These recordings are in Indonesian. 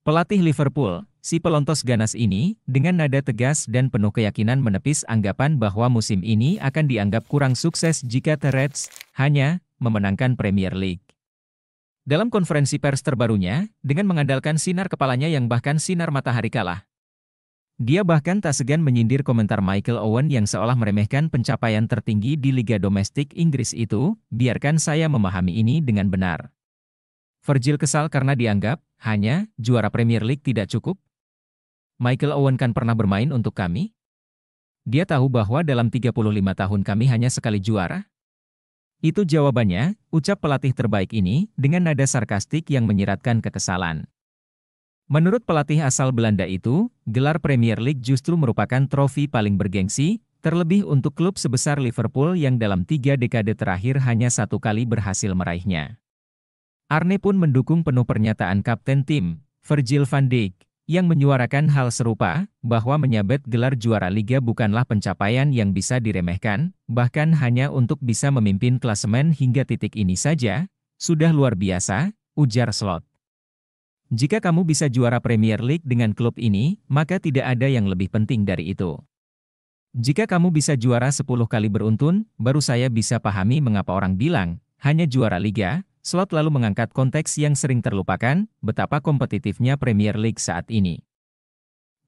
Pelatih Liverpool, si pelontos ganas ini, dengan nada tegas dan penuh keyakinan menepis anggapan bahwa musim ini akan dianggap kurang sukses jika The Reds hanya memenangkan Premier League. Dalam konferensi pers terbarunya, dengan mengandalkan sinar kepalanya yang bahkan sinar matahari kalah, dia bahkan tak segan menyindir komentar Michael Owen yang seolah meremehkan pencapaian tertinggi di Liga Domestik Inggris itu. Biarkan saya memahami ini dengan benar. Virgil kesal karena dianggap hanya juara Premier League tidak cukup. Michael Owen kan pernah bermain untuk kami? Dia tahu bahwa dalam 35 tahun kami hanya sekali juara? Itu jawabannya, ucap pelatih terbaik ini, dengan nada sarkastik yang menyiratkan kekesalan. Menurut pelatih asal Belanda itu, gelar Premier League justru merupakan trofi paling bergengsi, terlebih untuk klub sebesar Liverpool yang dalam 3 dekade terakhir hanya 1 kali berhasil meraihnya. Arne pun mendukung penuh pernyataan kapten tim, Virgil van Dijk, yang menyuarakan hal serupa, bahwa menyabet gelar juara Liga bukanlah pencapaian yang bisa diremehkan, bahkan hanya untuk bisa memimpin klasemen hingga titik ini saja, sudah luar biasa, ujar Slot. Jika kamu bisa juara Premier League dengan klub ini, maka tidak ada yang lebih penting dari itu. Jika kamu bisa juara 10 kali beruntun, baru saya bisa pahami mengapa orang bilang, hanya juara Liga. Slot lalu mengangkat konteks yang sering terlupakan, betapa kompetitifnya Premier League saat ini.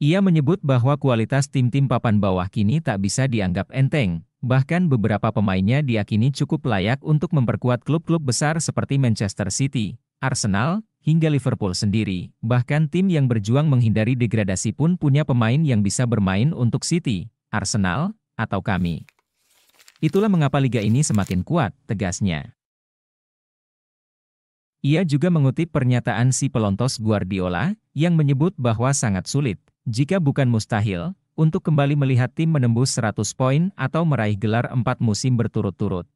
Ia menyebut bahwa kualitas tim-tim papan bawah kini tak bisa dianggap enteng, bahkan beberapa pemainnya diyakini cukup layak untuk memperkuat klub-klub besar seperti Manchester City, Arsenal, hingga Liverpool sendiri. Bahkan tim yang berjuang menghindari degradasi pun punya pemain yang bisa bermain untuk City, Arsenal, atau kami. Itulah mengapa liga ini semakin kuat, tegasnya. Ia juga mengutip pernyataan si pelontos Guardiola, yang menyebut bahwa sangat sulit, jika bukan mustahil, untuk kembali melihat tim menembus 100 poin atau meraih gelar 4 musim berturut-turut.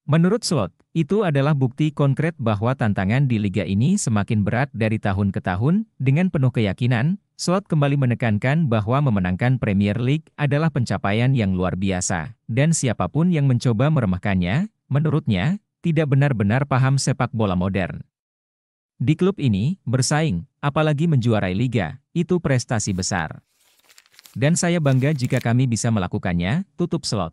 Menurut Slot, itu adalah bukti konkret bahwa tantangan di liga ini semakin berat dari tahun ke tahun. Dengan penuh keyakinan, Slot kembali menekankan bahwa memenangkan Premier League adalah pencapaian yang luar biasa, dan siapapun yang mencoba meremehkannya, menurutnya, tidak benar-benar paham sepak bola modern. Di klub ini, bersaing, apalagi menjuarai liga, itu prestasi besar. Dan saya bangga jika kami bisa melakukannya, tutup Slot.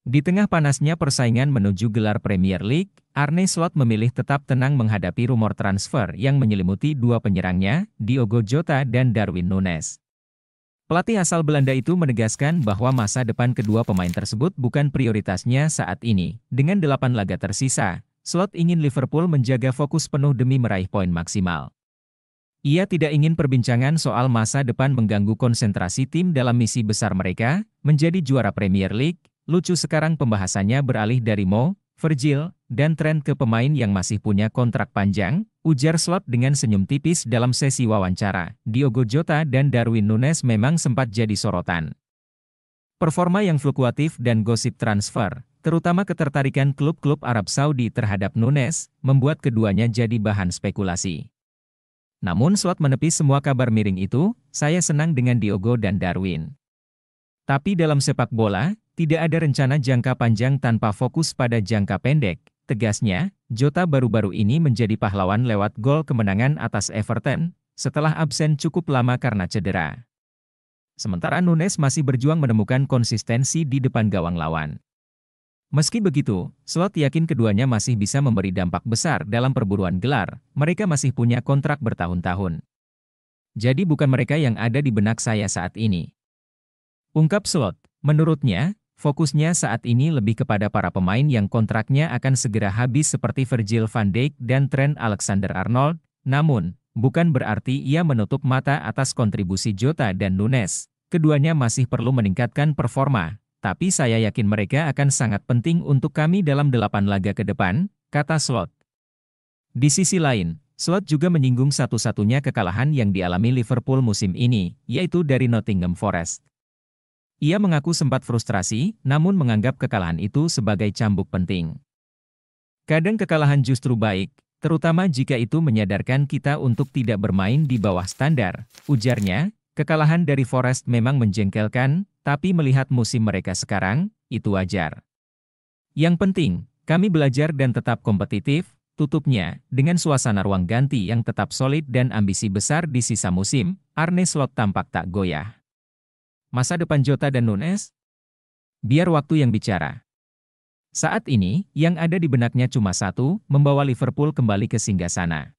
Di tengah panasnya persaingan menuju gelar Premier League, Arne Slot memilih tetap tenang menghadapi rumor transfer yang menyelimuti 2 penyerangnya, Diogo Jota dan Darwin Núñez. Pelatih asal Belanda itu menegaskan bahwa masa depan kedua pemain tersebut bukan prioritasnya saat ini. Dengan 8 laga tersisa, Slot ingin Liverpool menjaga fokus penuh demi meraih poin maksimal. Ia tidak ingin perbincangan soal masa depan mengganggu konsentrasi tim dalam misi besar mereka, menjadi juara Premier League. Lucu sekarang pembahasannya beralih dari Mo, Virgil, dan Trent ke pemain yang masih punya kontrak panjang, ujar Slot dengan senyum tipis dalam sesi wawancara. Diogo Jota dan Darwin Núñez memang sempat jadi sorotan. Performa yang fluktuatif dan gosip transfer, terutama ketertarikan klub-klub Arab Saudi terhadap Núñez, membuat keduanya jadi bahan spekulasi. Namun Slot menepis semua kabar miring itu, saya senang dengan Diogo dan Darwin. Tapi dalam sepak bola, tidak ada rencana jangka panjang tanpa fokus pada jangka pendek, tegasnya. Jota baru-baru ini menjadi pahlawan lewat gol kemenangan atas Everton, setelah absen cukup lama karena cedera. Sementara Núñez masih berjuang menemukan konsistensi di depan gawang lawan. Meski begitu, Slot yakin keduanya masih bisa memberi dampak besar dalam perburuan gelar, mereka masih punya kontrak bertahun-tahun. Jadi bukan mereka yang ada di benak saya saat ini. Ungkap Slot, menurutnya, fokusnya saat ini lebih kepada para pemain yang kontraknya akan segera habis seperti Virgil van Dijk dan Trent Alexander-Arnold, namun, bukan berarti ia menutup mata atas kontribusi Jota dan Núñez. Keduanya masih perlu meningkatkan performa, tapi saya yakin mereka akan sangat penting untuk kami dalam 8 laga ke depan, kata Slot. Di sisi lain, Slot juga menyinggung satu-satunya kekalahan yang dialami Liverpool musim ini, yaitu dari Nottingham Forest. Ia mengaku sempat frustrasi, namun menganggap kekalahan itu sebagai cambuk penting. Kadang kekalahan justru baik, terutama jika itu menyadarkan kita untuk tidak bermain di bawah standar, ujarnya. Kekalahan dari Forest memang menjengkelkan, tapi melihat musim mereka sekarang, itu wajar. Yang penting, kami belajar dan tetap kompetitif, Tutupnya, dengan suasana ruang ganti yang tetap solid dan ambisi besar di sisa musim, Arne Slot tampak tak goyah. Masa depan Jota dan Nunes? Biar waktu yang bicara. Saat ini, yang ada di benaknya cuma satu, membawa Liverpool kembali ke singgasana.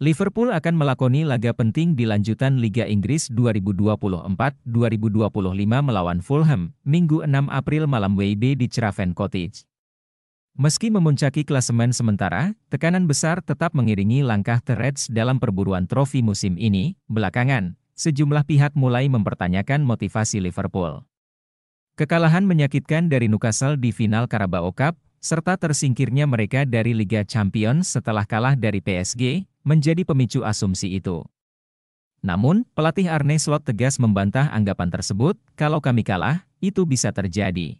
Liverpool akan melakoni laga penting di lanjutan Liga Inggris 2024-2025 melawan Fulham, Minggu 6 April malam WIB di Craven Cottage. Meski memuncaki klasemen sementara, tekanan besar tetap mengiringi langkah The Reds dalam perburuan trofi musim ini. Belakangan, sejumlah pihak mulai mempertanyakan motivasi Liverpool. Kekalahan menyakitkan dari Newcastle di final Carabao Cup, serta tersingkirnya mereka dari Liga Champions setelah kalah dari PSG, menjadi pemicu asumsi itu. Namun, pelatih Arne Slot tegas membantah anggapan tersebut. Kalau kami kalah, itu bisa terjadi.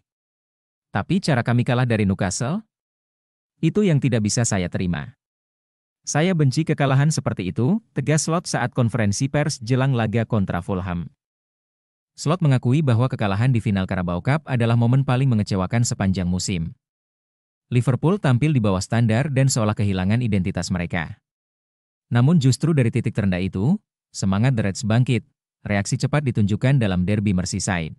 Tapi cara kami kalah dari Newcastle? Itu yang tidak bisa saya terima. Saya benci kekalahan seperti itu, tegas Slot saat konferensi pers jelang laga kontra Fulham. Slot mengakui bahwa kekalahan di final Carabao Cup adalah momen paling mengecewakan sepanjang musim. Liverpool tampil di bawah standar dan seolah kehilangan identitas mereka. Namun justru dari titik terendah itu, semangat The Reds bangkit. Reaksi cepat ditunjukkan dalam derby Merseyside.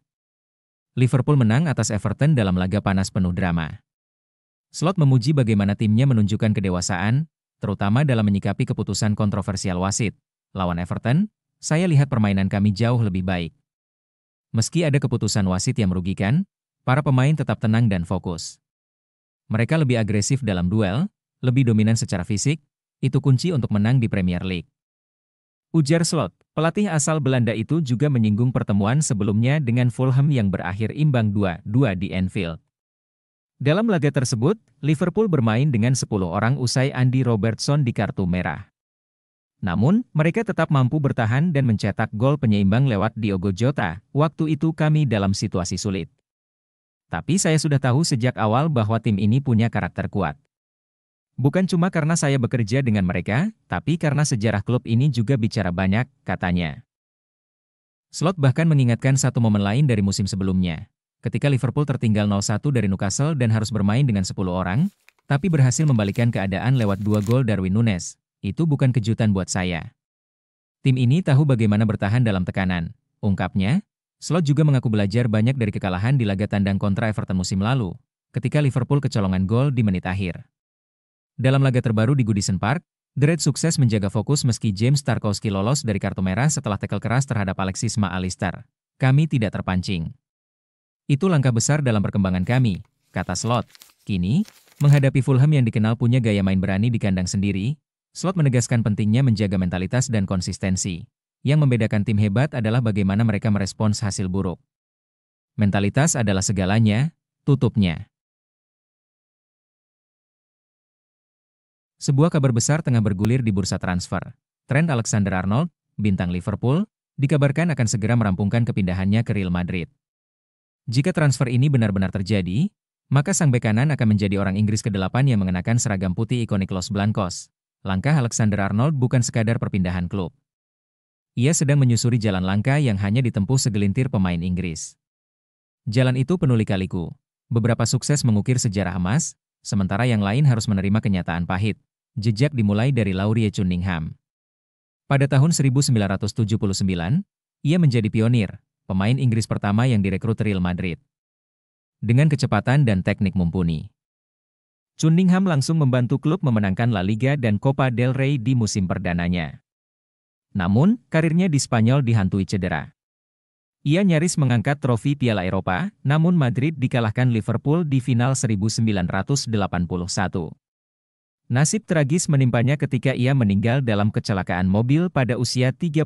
Liverpool menang atas Everton dalam laga panas penuh drama. Slot memuji bagaimana timnya menunjukkan kedewasaan, terutama dalam menyikapi keputusan kontroversial wasit. Lawan Everton, saya lihat permainan kami jauh lebih baik. Meski ada keputusan wasit yang merugikan, para pemain tetap tenang dan fokus. Mereka lebih agresif dalam duel, lebih dominan secara fisik. Itu kunci untuk menang di Premier League. Ujar Slot, pelatih asal Belanda itu juga menyinggung pertemuan sebelumnya dengan Fulham yang berakhir imbang 2-2 di Anfield. Dalam laga tersebut, Liverpool bermain dengan 10 orang usai Andy Robertson di kartu merah. Namun, mereka tetap mampu bertahan dan mencetak gol penyeimbang lewat Diogo Jota. Waktu itu kami dalam situasi sulit. Tapi saya sudah tahu sejak awal bahwa tim ini punya karakter kuat. Bukan cuma karena saya bekerja dengan mereka, tapi karena sejarah klub ini juga bicara banyak, katanya. Slot bahkan mengingatkan satu momen lain dari musim sebelumnya. Ketika Liverpool tertinggal 0-1 dari Newcastle dan harus bermain dengan 10 orang, tapi berhasil membalikan keadaan lewat 2 gol Darwin Nunes. Itu bukan kejutan buat saya. Tim ini tahu bagaimana bertahan dalam tekanan, ungkapnya. Slot juga mengaku belajar banyak dari kekalahan di laga tandang kontra Everton musim lalu, ketika Liverpool kecolongan gol di menit akhir. Dalam laga terbaru di Goodison Park, The Reds sukses menjaga fokus meski James Tarkowski lolos dari kartu merah setelah tackle keras terhadap Alexis McAllister. Kami tidak terpancing. Itu langkah besar dalam perkembangan kami, kata Slot. Kini, menghadapi Fulham yang dikenal punya gaya main berani di kandang sendiri, Slot menegaskan pentingnya menjaga mentalitas dan konsistensi. Yang membedakan tim hebat adalah bagaimana mereka merespons hasil buruk. Mentalitas adalah segalanya, tutupnya. Sebuah kabar besar tengah bergulir di bursa transfer. Trent Alexander-Arnold, bintang Liverpool, dikabarkan akan segera merampungkan kepindahannya ke Real Madrid. Jika transfer ini benar-benar terjadi, maka sang bek kanan akan menjadi orang Inggris ke-8 yang mengenakan seragam putih ikonik Los Blancos. Langkah Alexander-Arnold bukan sekadar perpindahan klub. Ia sedang menyusuri jalan langka yang hanya ditempuh segelintir pemain Inggris. Jalan itu penuh lika-liku. Beberapa sukses mengukir sejarah emas, sementara yang lain harus menerima kenyataan pahit. Jejak dimulai dari Laurie Cunningham. Pada tahun 1979, ia menjadi pionir, pemain Inggris pertama yang direkrut Real Madrid. Dengan kecepatan dan teknik mumpuni, Cunningham langsung membantu klub memenangkan La Liga dan Copa del Rey di musim perdananya. Namun, karirnya di Spanyol dihantui cedera. Ia nyaris mengangkat trofi Piala Eropa, namun Madrid dikalahkan Liverpool di final 1981. Nasib tragis menimpanya ketika ia meninggal dalam kecelakaan mobil pada usia 33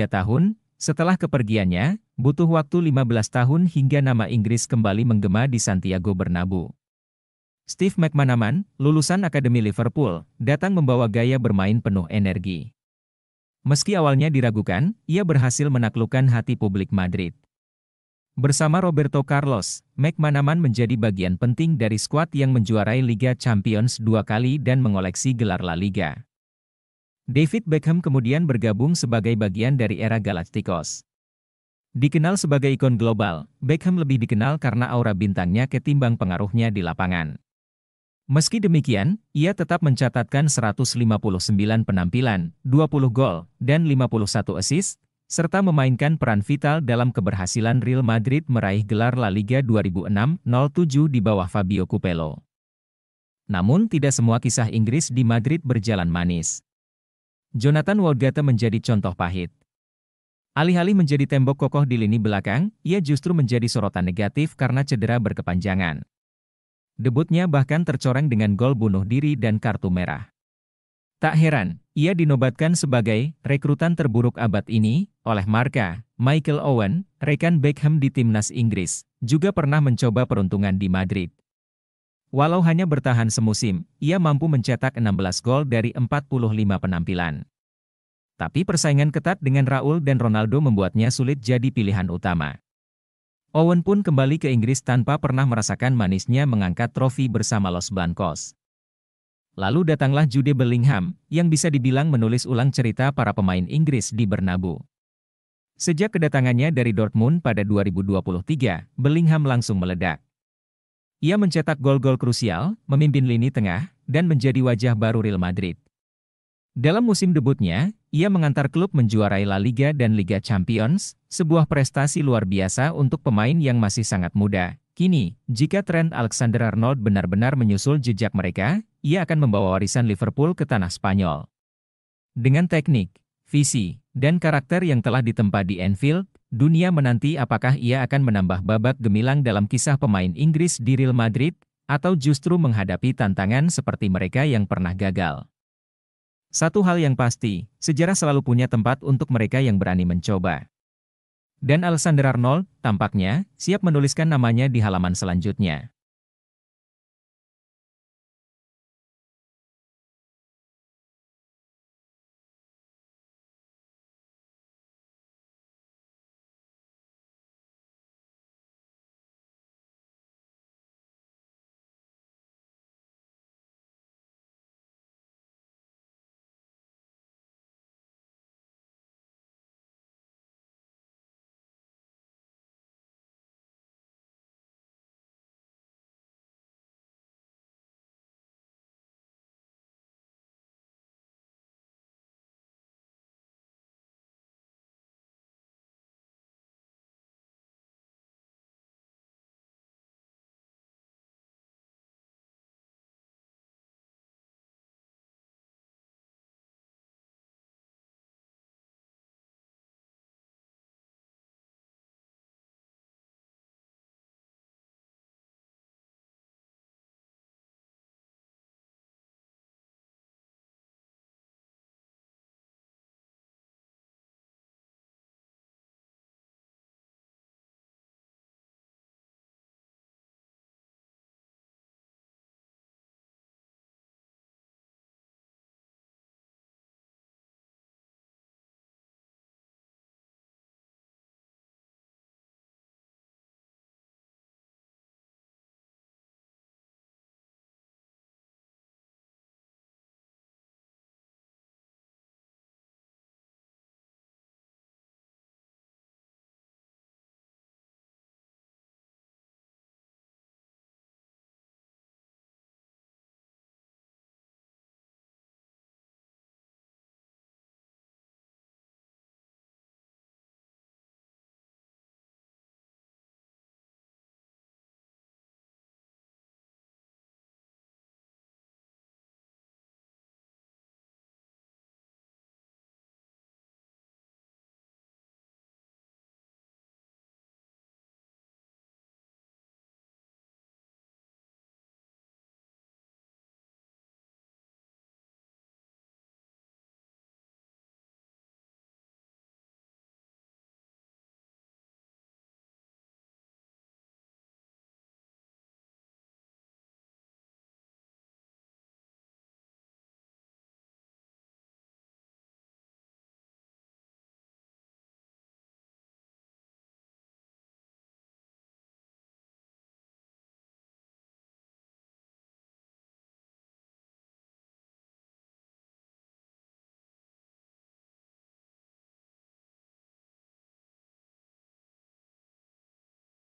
tahun. Setelah kepergiannya, butuh waktu 15 tahun hingga nama Inggris kembali menggema di Santiago Bernabeu. Steve McManaman, lulusan Akademi Liverpool, datang membawa gaya bermain penuh energi. Meski awalnya diragukan, ia berhasil menaklukkan hati publik Madrid. Bersama Roberto Carlos, McManaman menjadi bagian penting dari skuad yang menjuarai Liga Champions 2 kali dan mengoleksi gelar La Liga. David Beckham kemudian bergabung sebagai bagian dari era Galacticos. Dikenal sebagai ikon global, Beckham lebih dikenal karena aura bintangnya ketimbang pengaruhnya di lapangan. Meski demikian, ia tetap mencatatkan 159 penampilan, 20 gol, dan 51 assist, serta memainkan peran vital dalam keberhasilan Real Madrid meraih gelar La Liga 2006-07 di bawah Fabio Capello. Namun tidak semua kisah Inggris di Madrid berjalan manis. Jonathan Woodgate menjadi contoh pahit. Alih-alih menjadi tembok kokoh di lini belakang, ia justru menjadi sorotan negatif karena cedera berkepanjangan. Debutnya bahkan tercoreng dengan gol bunuh diri dan kartu merah. Tak heran, ia dinobatkan sebagai rekrutan terburuk abad ini oleh Marca. Michael Owen, rekan Beckham di timnas Inggris, juga pernah mencoba peruntungan di Madrid. Walau hanya bertahan semusim, ia mampu mencetak 16 gol dari 45 penampilan. Tapi persaingan ketat dengan Raul dan Ronaldo membuatnya sulit jadi pilihan utama. Owen pun kembali ke Inggris tanpa pernah merasakan manisnya mengangkat trofi bersama Los Blancos. Lalu datanglah Jude Bellingham, yang bisa dibilang menulis ulang cerita para pemain Inggris di Bernabeu. Sejak kedatangannya dari Dortmund pada 2023, Bellingham langsung meledak. Ia mencetak gol-gol krusial, memimpin lini tengah, dan menjadi wajah baru Real Madrid. Dalam musim debutnya, ia mengantar klub menjuarai La Liga dan Liga Champions, sebuah prestasi luar biasa untuk pemain yang masih sangat muda. Kini, jika Trent Alexander-Arnold benar-benar menyusul jejak mereka, ia akan membawa warisan Liverpool ke tanah Spanyol. Dengan teknik, visi, dan karakter yang telah ditempa di Anfield, dunia menanti apakah ia akan menambah babak gemilang dalam kisah pemain Inggris di Real Madrid, atau justru menghadapi tantangan seperti mereka yang pernah gagal. Satu hal yang pasti, sejarah selalu punya tempat untuk mereka yang berani mencoba. Dan Alexander-Arnold, tampaknya, siap menuliskan namanya di halaman selanjutnya.